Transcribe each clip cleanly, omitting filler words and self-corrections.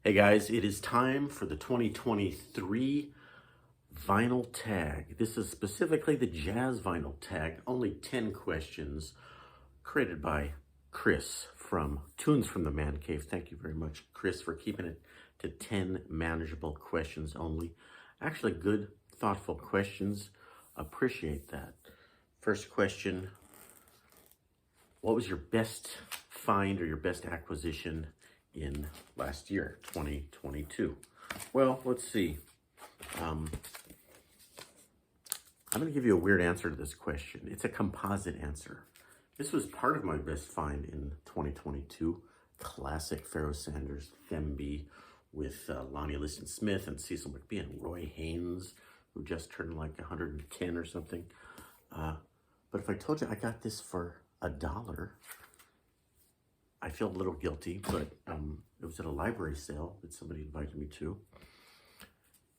Hey guys, it is time for the 2023 vinyl tag. This is specifically the jazz vinyl tag. Only 10 questions created by Chris from Tunes from the Man Cave. Thank you very much, Chris, for keeping it to 10 manageable questions only. Actually, good, thoughtful questions. Appreciate that. First question, what was your best find or your best acquisition in last year, 2022? Well, let's see. I'm going to give you a weird answer to this question. It's a composite answer. This was part of my best find in 2022. Classic Pharoah Sanders Themby with Lonnie Liston Smith and Cecil McBee and Roy Haynes, who just turned like 110 or something. But if I told you I got this for $1, I feel a little guilty, but it was at a library sale that somebody invited me to.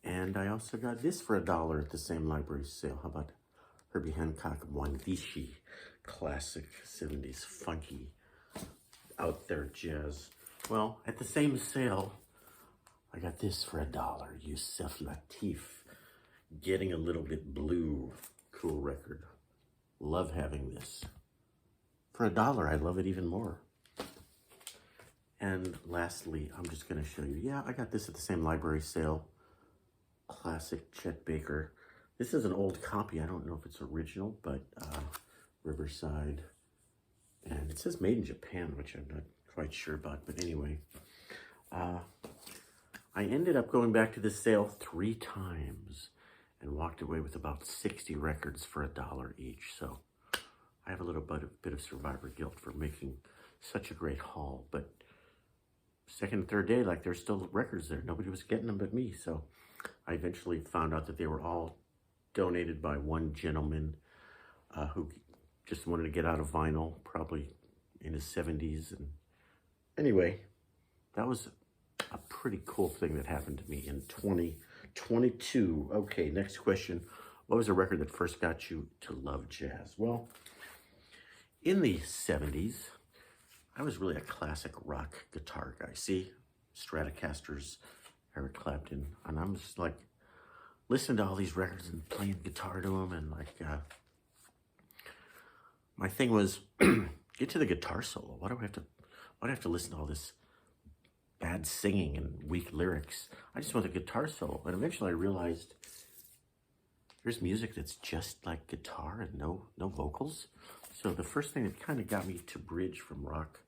And I also got this for $1 at the same library sale. How about Herbie Hancock Mwandishi, classic 70s funky out there jazz. Well, at the same sale, I got this for $1. Yusef Lateef, Getting a Little Bit Blue, cool record. Love having this. For $1, I love it even more. And lastly, I'm just going to show you. Yeah, I got this at the same library sale. Classic Chet Baker. This is an old copy. I don't know if it's original, but Riverside. And it says made in Japan, which I'm not quite sure about. But anyway, I ended up going back to this sale 3 times and walked away with about 60 records for $1 each. So I have a little bit of survivor guilt for making such a great haul. But second and third day, like, there's still records there. Nobody was getting them but me. So I eventually found out that they were all donated by one gentleman who just wanted to get out of vinyl, probably in his 70s. And anyway, that was a pretty cool thing that happened to me in 2022. Okay, next question. What was a record that first got you to love jazz? Well, in the 70s, I was really a classic rock guitar guy. See, Stratocasters, Eric Clapton, and I'm just like listening to all these records and playing guitar to them, and like my thing was get to the guitar solo. Why do I have to listen to all this bad singing and weak lyrics? I just want the guitar solo. And eventually I realized there's music that's just like guitar and no vocals. So the first thing that kind of got me to bridge from rock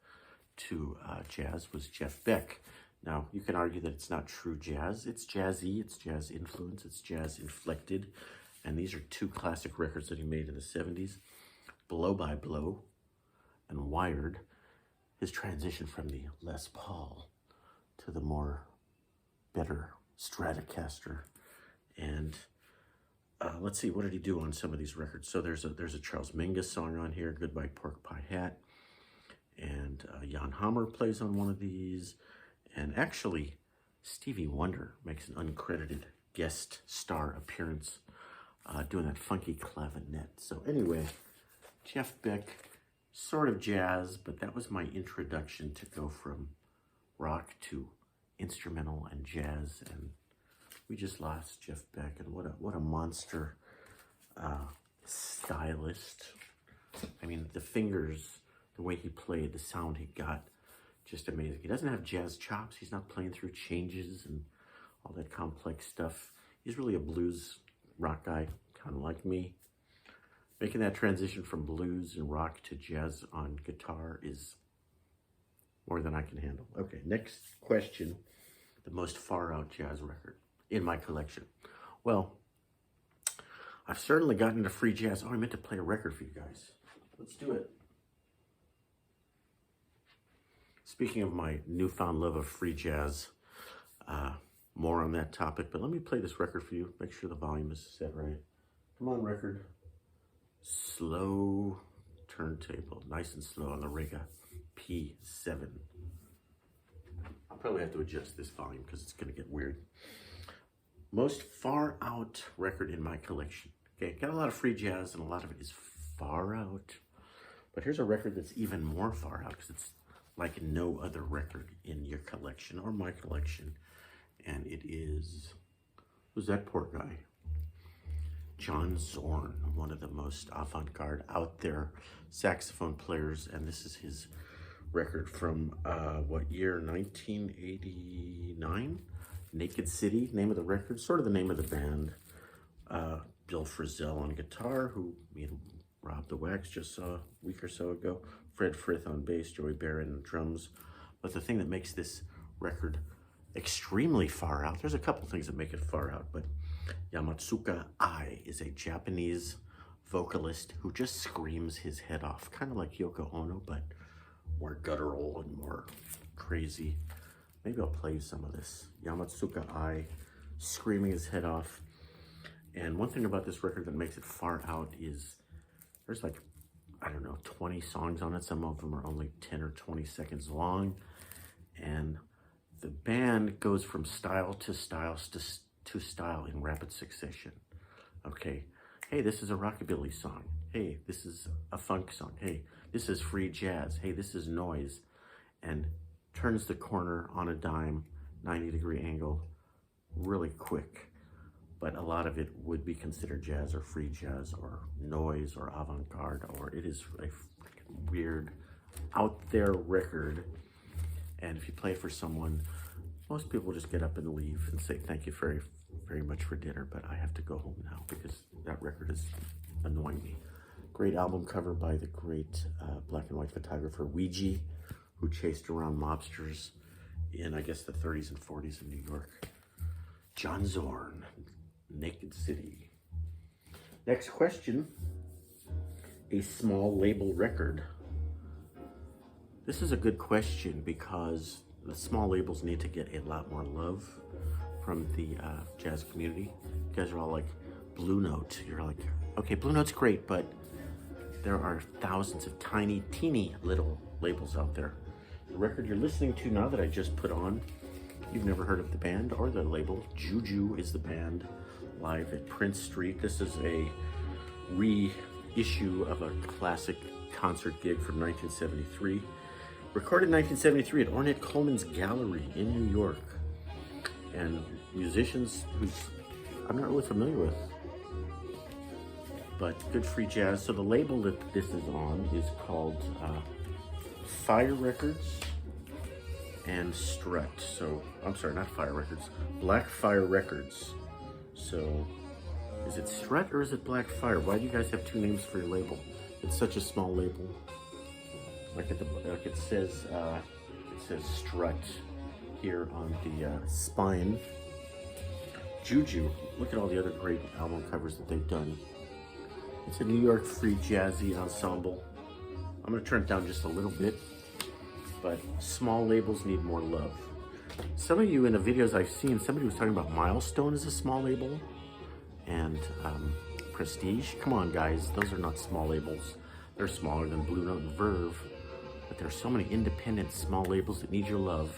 to jazz was Jeff Beck. Now, you can argue that it's not true jazz. It's jazzy, it's jazz influence, it's jazz inflected. And these are 2 classic records that he made in the 70s, Blow by Blow and Wired. His transition from the Les Paul to the better Stratocaster. And let's see, what did he do on some of these records? So there's a Charles Mingus song on here, Goodbye Pork Pie Hat. And Jan Hammer plays on one of these. And actually, Stevie Wonder makes an uncredited guest star appearance doing that funky clavinet. So anyway, Jeff Beck, sort of jazz, but that was my introduction to go from rock to instrumental and jazz. And we just lost Jeff Beck, and what a monster stylist. I mean, the fingers, the way he played, the sound he got, just amazing. He doesn't have jazz chops. He's not playing through changes and all that complex stuff. He's really a blues rock guy, kind of like me. Making that transition from blues and rock to jazz on guitar is more than I can handle. Okay, next question. The most far out jazz record in my collection. Well, I've certainly gotten into free jazz. Oh, I meant to play a record for you guys. Let's do it. Speaking of my newfound love of free jazz, more on that topic, but let me play this record for you. Make sure the volume is set right. Come on, record. Slow turntable, nice and slow on the Rega P7. I'll probably have to adjust this volume because it's going to get weird. Most far out record in my collection. Okay, got a lot of free jazz and a lot of it is far out. But here's a record that's even more far out because it's like no other record in your collection or my collection. And it is, who's that poor guy? John Zorn, one of the most avant-garde out there saxophone players. And this is his record from what year? 1989? Naked City, name of the record, sort of the name of the band. Bill Frisell on guitar, who Rob the Wax just saw a week or so ago. Fred Frith on bass, Joey Barron on drums. But the thing that makes this record extremely far out, there's a couple things that make it far out, but Yamatsuka Ai is a Japanese vocalist who just screams his head off, kind of like Yoko Ono, but more guttural and more crazy. Maybe I'll play you some of this. Yamatsuka Ai screaming his head off. And one thing about this record that makes it far out is there's like, I don't know, 20 songs on it. Some of them are only 10 or 20 seconds long. And the band goes from style to style to style in rapid succession. Okay, hey, this is a rockabilly song. Hey, this is a funk song. Hey, this is free jazz. Hey, this is noise. And turns the corner on a dime, 90-degree angle, really quick. But a lot of it would be considered jazz or free jazz or noise or avant-garde, or it is a weird, out there record. And if you play for someone, most people just get up and leave and say, thank you very, very much for dinner, but I have to go home now because that record is annoying me. Great album cover by the great black and white photographer Ouija, who chased around mobsters in, I guess, the 30s and 40s in New York. John Zorn, Naked City. Next question. A small label record. This is a good question because the small labels need to get a lot more love from the jazz community. You guys are all like, Blue Note. You're like, okay, Blue Note's great, but there are thousands of tiny, teeny little labels out there. The record you're listening to now that I just put on, you've never heard of the band or the label. Juju is the band, live at Prince Street. This is a reissue of a classic concert gig from 1973. Recorded in 1973 at Ornette Coleman's Gallery in New York. And musicians who I'm not really familiar with, but good free jazz. So the label that this is on is called Fire Records and Strut. So, I'm sorry, not Fire Records, Black Fire Records. So, is it Strut or is it Black Fire? Why do you guys have two names for your label? It's such a small label. Like it says Strut here on the spine. Juju, look at all the other great album covers that they've done. It's a New York free jazzy ensemble. I'm gonna turn it down just a little bit, but small labels need more love. Some of you in the videos I've seen, somebody was talking about Milestone as a small label and Prestige. Come on guys, those are not small labels. They're smaller than Blue Note and Verve, but there are so many independent small labels that need your love.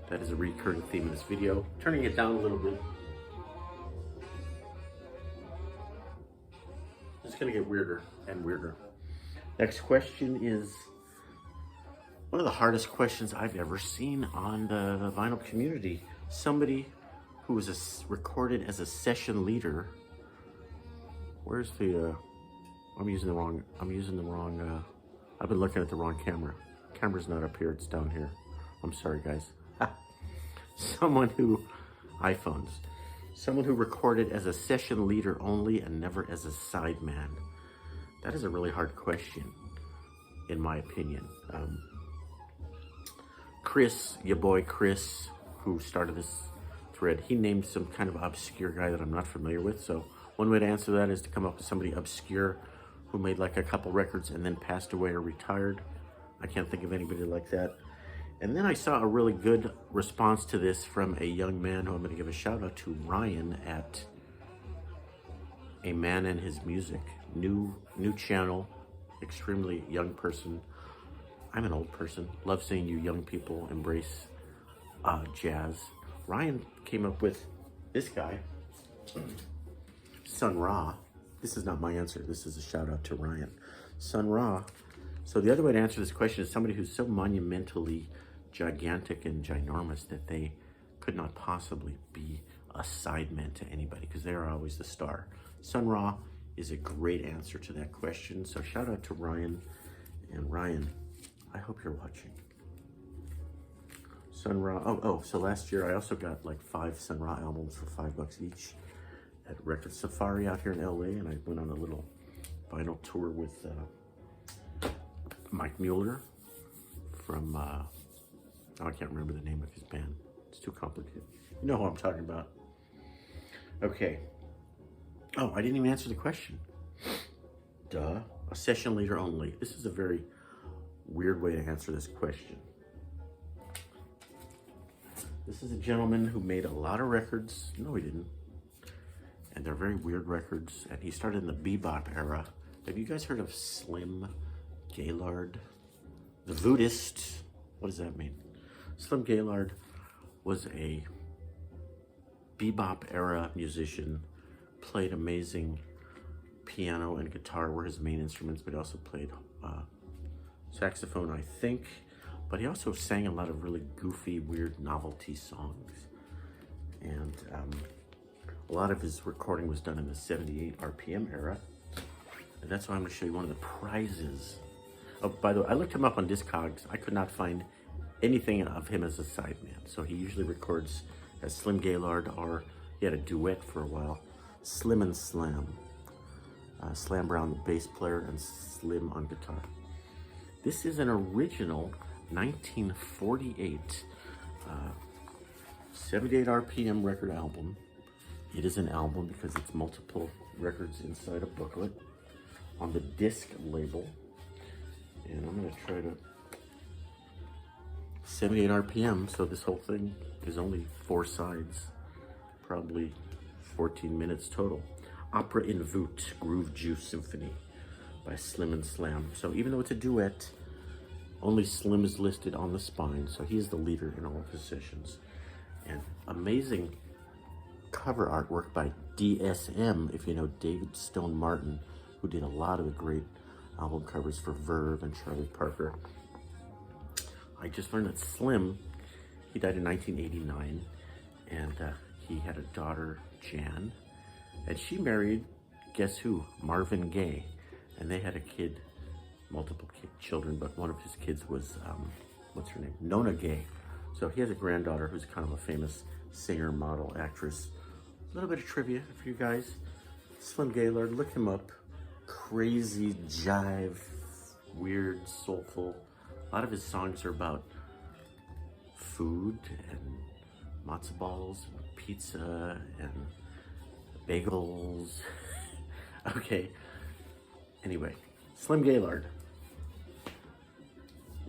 That is a recurring theme in this video. Turning it down a little bit. It's gonna get weirder and weirder. Next question is one of the hardest questions I've ever seen on the vinyl community. Somebody who was recorded as a session leader. Where's the, I've been looking at the wrong camera. Camera's not up here, it's down here. I'm sorry guys. Someone who recorded as a session leader only and never as a sideman. That is a really hard question, in my opinion. Chris, your boy Chris, who started this thread, he named some kind of obscure guy that I'm not familiar with. So one way to answer that is to come up with somebody obscure who made like a couple records and then passed away or retired. I can't think of anybody like that. And then I saw a really good response to this from a young man who I'm gonna give a shout out to, Ryan at A Man and His Music. New channel, extremely young person. I'm an old person, love seeing you young people embrace jazz. Ryan came up with this guy, Sun Ra. This is not my answer, this is a shout out to Ryan. Sun Ra So the other way to answer this question is somebody who's so monumentally gigantic and ginormous that they could not possibly be a sideman to anybody because they are always the star. Sun Ra is a great answer to that question. So shout out to Ryan. And Ryan, I hope you're watching. Sun Ra, so last year I also got like 5 Sun Ra albums for $5 each at Record Safari out here in LA, and I went on a little vinyl tour with Mike Mueller from, I can't remember the name of his band. It's too complicated. You know who I'm talking about. Okay. Oh, I didn't even answer the question. Duh. A session leader only. This is a very weird way to answer this question. This is a gentleman who made a lot of records. No, he didn't. And they're very weird records. And he started in the bebop era. Have you guys heard of Slim Gaylord? The Voodist. What does that mean? Slim Gaylord was a bebop era musician, played amazing piano and guitar were his main instruments, but he also played saxophone, I think. But he also sang a lot of really goofy, weird novelty songs. And a lot of his recording was done in the 78 RPM era. And that's why I'm gonna show you one of the prizes. Oh, by the way, I looked him up on Discogs. I could not find anything of him as a sideman. So he usually records as Slim Gaylord, or he had a duet for a while, Slim and Slam. Slam Brown, the bass player, and Slim on guitar. This is an original 1948 78 RPM record album. It is an album because it's multiple records inside a booklet on the disc label. And I'm gonna try to 78 RPM, so this whole thing is only 4 sides, probably 14 minutes total. Opera in Voot, Groove Juice Symphony by Slim and Slam. So even though it's a duet, only Slim is listed on the spine, so he is the leader in all of his sessions. And amazing cover artwork by DSM, if you know David Stone Martin, who did a lot of the great album covers for Verve and Charlie Parker. I just learned that Slim, he died in 1989, and he had a daughter, Jan, and she married, guess who? Marvin Gaye. And they had a kid, multiple children, but one of his kids was, what's her name? Nona Gaye. So he has a granddaughter who's kind of a famous singer, model, actress. A little bit of trivia for you guys. Slim Gaylord, look him up. Crazy jive, weird, soulful. A lot of his songs are about food and matzo balls, and pizza, and bagels. Okay. Anyway, Slim Gaylord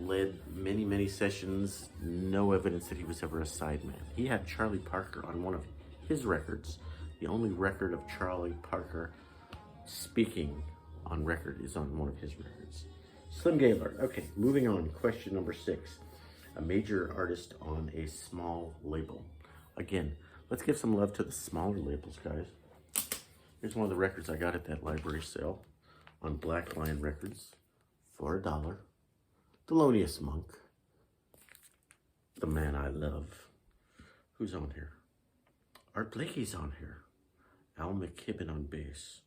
led many, many sessions. No evidence that he was ever a sideman. He had Charlie Parker on one of his records. The only record of Charlie Parker speaking on record is on one of his records. Slim Gaylord. Okay, moving on. Question number 6. A major artist on a small label. Again, let's give some love to the smaller labels, guys. Here's one of the records I got at that library sale on Black Lion Records for $1. Thelonious Monk. The Man I Love. Who's on here? Art Blakey's on here. Al McKibben on bass.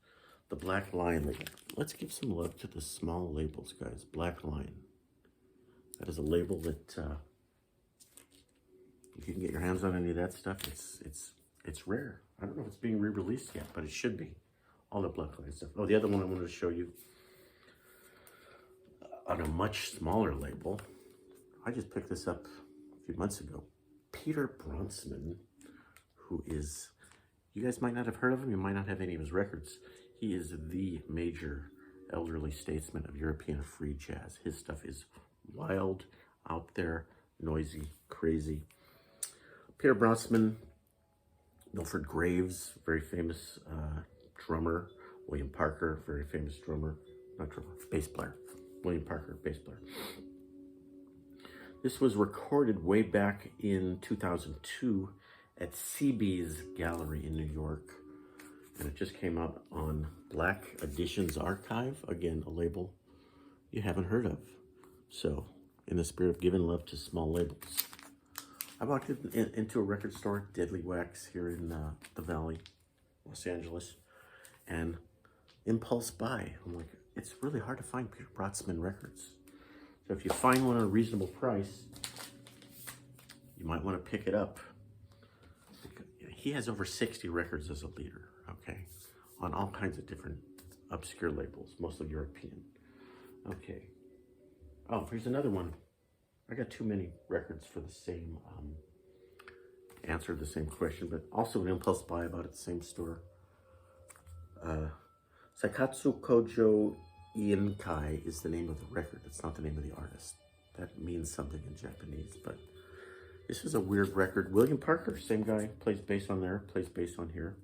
The Black Lion label. Let's give some love to the small labels, guys. Black Lion. That is a label that, if you can get your hands on any of that stuff, it's rare. I don't know if it's being re-released yet, but it should be. All the Black Lion stuff. Oh, the other one I wanted to show you on a much smaller label. I just picked this up a few months ago. Peter Bronsman, who is, you guys might not have heard of him. You might not have any of his records. He is the major elderly statesman of European free jazz. His stuff is wild, out there, noisy, crazy. Peter Bronsman, Milford Graves, very famous drummer. William Parker, very famous drummer. Not drummer, bass player. William Parker, bass player. This was recorded way back in 2002 at CB's Gallery in New York. And it just came out on Black Editions Archive. Again, a label you haven't heard of. So, in the spirit of giving love to small labels, I walked into a record store, Deadly Wax, here in the Valley, Los Angeles, and impulse buy. I'm like, it's really hard to find Peter Brötzmann records. So if you find one at a reasonable price, you might want to pick it up. He has over 60 records as a leader, okay, on all kinds of different obscure labels, mostly European. Okay. Oh, here's another one. I got too many records for the same answer to the same question, but also an impulse buy about at the same store. Sakatsu Kojo Inkai is the name of the record. It's not the name of the artist. That means something in Japanese, but this is a weird record. William Parker, same guy, plays bass on there, plays bass on here.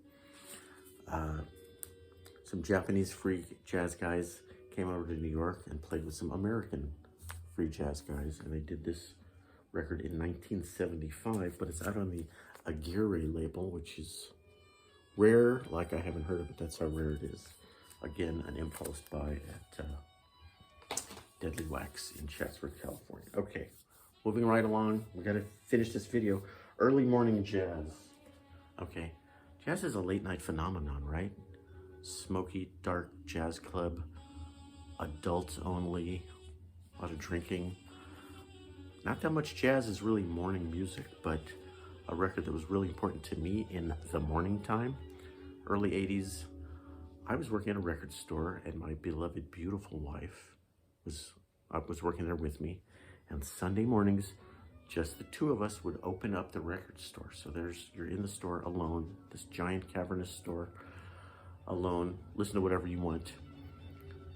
Some Japanese free jazz guys came over to New York and played with some American free jazz guys, and they did this record in 1975, but it's out on the Aguirre label, which is rare. Like, I haven't heard of it. That's how rare it is. Again, an impulse buy at Deadly Wax in Chatsworth, California. Okay, moving right along. We got to finish this video. Early morning jazz. Okay, jazz is a late night phenomenon, right? Smoky, dark jazz club, adults only, a lot of drinking. Not that much jazz is really morning music, but a record that was really important to me in the morning time, early 80s. I was working at a record store, and my beloved, beautiful wife was working there with me. And Sunday mornings, just the two of us would open up the record store. So you're in the store alone, this giant cavernous store, alone, listen to whatever you want.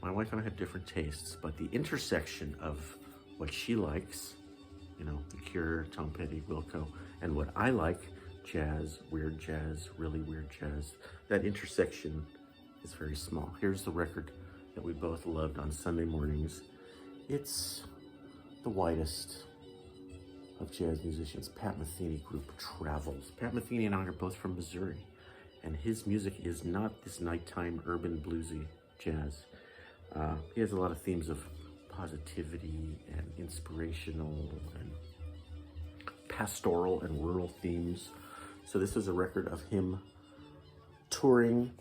My wife and I have different tastes, but the intersection of what she likes, you know, The Cure, Tom Petty, Wilco, and what I like, jazz, weird jazz, really weird jazz, that intersection is very small. Here's the record that we both loved on Sunday mornings. It's the whitest of jazz musicians, Pat Metheny group, Travels. Pat Metheny and I are both from Missouri, and his music is not this nighttime urban bluesy jazz. He has a lot of themes of positivity and inspirational and pastoral and rural themes. So this is a record of him touring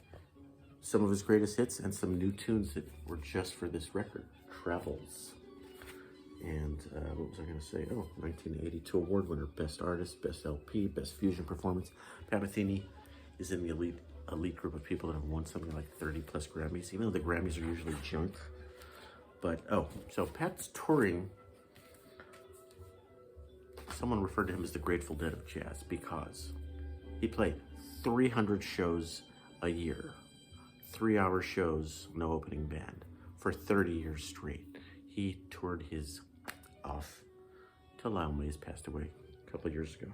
some of his greatest hits and some new tunes that were just for this record, Travels. And what was I going to say? Oh, 1982 award winner, Best Artist, Best LP, Best Fusion Performance. Pat Metheny is in the elite group of people that have won something like 30 plus Grammys, even though the Grammys are usually junk. But, so Pat's touring. Someone referred to him as the Grateful Dead of jazz because he played 300 shows a year, 3-hour shows, no opening band, for 30 years straight. He toured his off till Lyle Mays passed away a couple of years ago.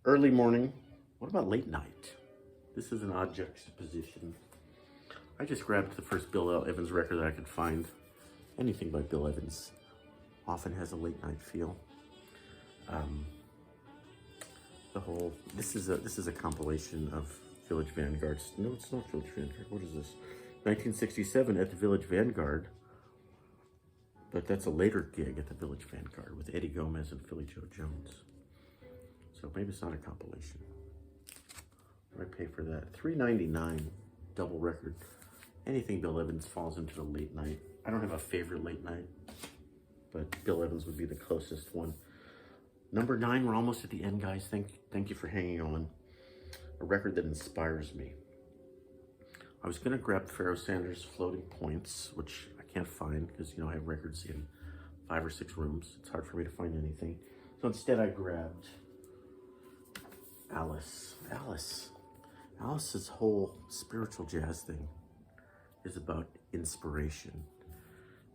Early morning. What about late night? This is an odd juxtaposition. I just grabbed the first Bill Evans record that I could find. Anything by Bill Evans often has a late night feel. This is a compilation of Village Vanguards. No, it's not Village Vanguard. What is this? 1967 at the Village Vanguard. But that's a later gig at the Village Vanguard with Eddie Gomez and Philly Joe Jones. So maybe it's not a compilation. What do I pay for that? $3.99 double record. Anything Bill Evans falls into the late night. I don't have a favorite late night, but Bill Evans would be the closest one. Number 9, we're almost at the end, guys. Thank you for hanging on. A record that inspires me. I was gonna grab Pharoah Sanders' Floating Points, which I can't find because, you know, I have records in 5 or 6 rooms. It's hard for me to find anything. So instead I grabbed Alice. Alice's whole spiritual jazz thing is about inspiration.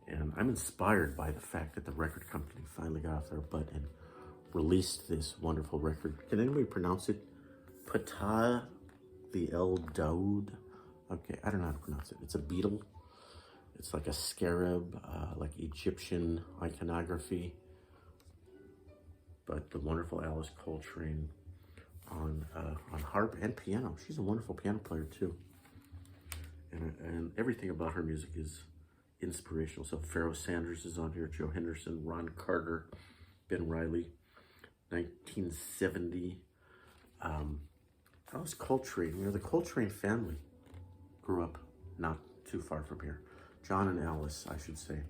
And I'm inspired by the fact that the record company finally got off their butt and released this wonderful record. Can anybody pronounce it? Patah the El Daoud. Okay, I don't know how to pronounce it. It's a beetle. It's like a scarab, like Egyptian iconography. But the wonderful Alice Coltrane on harp and piano. She's a wonderful piano player too. And everything about her music is inspirational. So Pharoah Sanders is on here, Joe Henderson, Ron Carter, Ben Riley, 1970. Alice Coltrane. You know, the Coltrane family grew up not too far from here. John and Alice, I should say.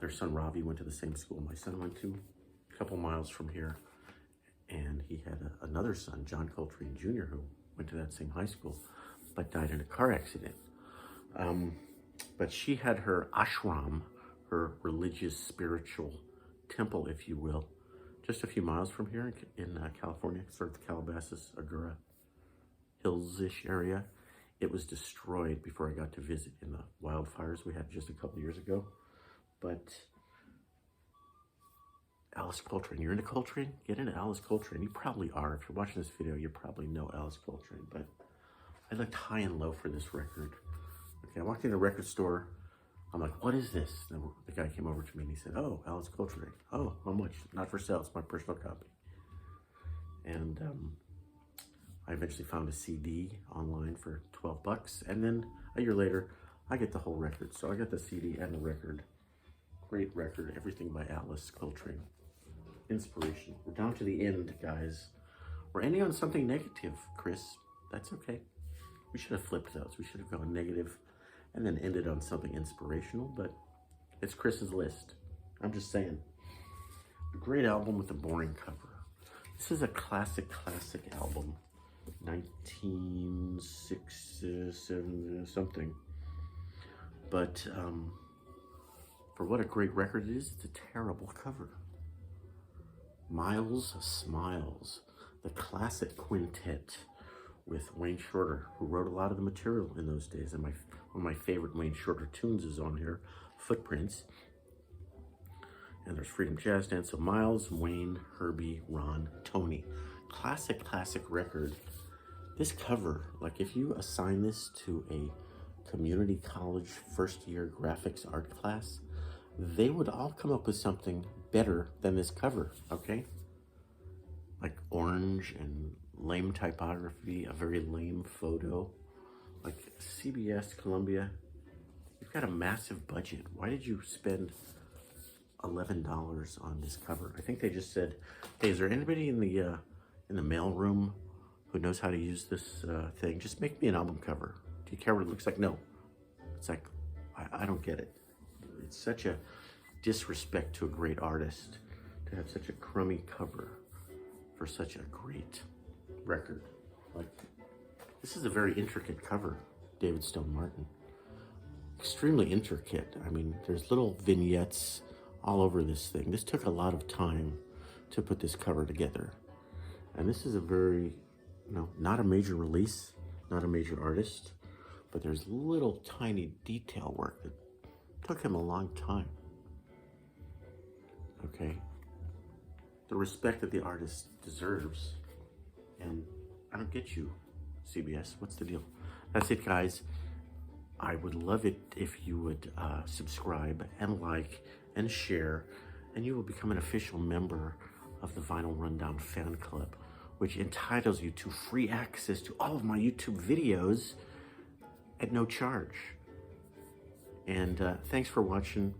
Their son Ravi went to the same school my son went to, a couple miles from here. And he had another son, John Coltrane Jr., who went to that same high school, but died in a car accident. But she had her ashram, her religious, spiritual temple, if you will, just a few miles from here in California, sort of the Calabasas, Agoura Hills-ish area. It was destroyed before I got to visit in the wildfires we had just a couple years ago. But Alice Coltrane, you're into Coltrane? Get into Alice Coltrane. You probably are. If you're watching this video, you probably know Alice Coltrane. But I looked high and low for this record. Okay, I walked in a record store. I'm like, what is this? And the guy came over to me and he said, oh, Alice Coltrane. Oh, how much? Not for sale. It's my personal copy. And I eventually found a CD online for $12. And then a year later, I get the whole record. So I got the CD and the record. Great record. Everything by Alice Coltrane. Inspiration. We're down to the end, guys. We're ending on something negative, Chris. That's okay. We should have flipped those. We should have gone negative and then ended on something inspirational, but it's Chris's list. I'm just saying. A great album with a boring cover. This is a classic album. 1967 something. But for what a great record it is, it's a terrible cover. Miles Smiles, the classic quintet with Wayne Shorter, who wrote a lot of the material in those days. And one of my favorite Wayne Shorter tunes is on here, Footprints. And there's Freedom Jazz Dance. So Miles, Wayne, Herbie, Ron, Tony. Classic record. This cover, like if you assign this to a community college first year graphics art class, they would all come up with something better than this cover, okay? Like orange and lame typography, a very lame photo. Like CBS, Columbia, you've got a massive budget. Why did you spend $11 on this cover? I think they just said, hey, is there anybody in the mailroom who knows how to use this thing? Just make me an album cover. Do you care what it looks like? No. It's like, I don't get it. It's such a disrespect to a great artist to have such a crummy cover for such a great record. Like, this is a very intricate cover, David Stone Martin. Extremely intricate. I mean, there's little vignettes all over this thing. This took a lot of time to put this cover together. And this is a very, not a major release, not a major artist, but there's little tiny detail work that took him a long time. Okay? The respect that the artist deserves. And I don't get you, CBS. What's the deal? That's it, guys. I would love it if you would subscribe and like and share, and you will become an official member of the Vinyl Rundown Fan Club, which entitles you to free access to all of my YouTube videos at no charge. And thanks for watching.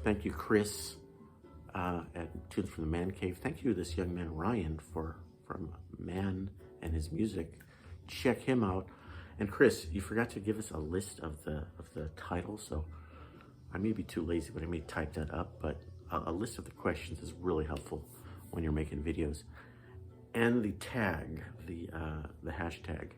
Thank you, Chris, at Tunes from the Man Cave. Thank you to this young man, Ryan, from Man and his music. Check him out. And Chris, you forgot to give us a list of the titles, so I may be too lazy, but I may type that up. But a list of the questions is really helpful when you're making videos. And the tag, the hashtag,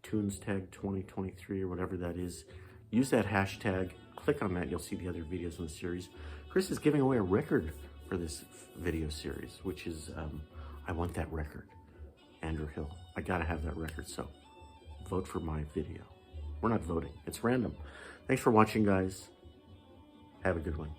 Tunes Tag 2023 or whatever that is. Use that hashtag. Click on that. You'll see the other videos in the series. Chris is giving away a record for this video series, which is I Want That Record. Andrew Hill. I gotta have that record, so vote for my video. We're not voting. It's random. Thanks for watching, guys. Have a good one.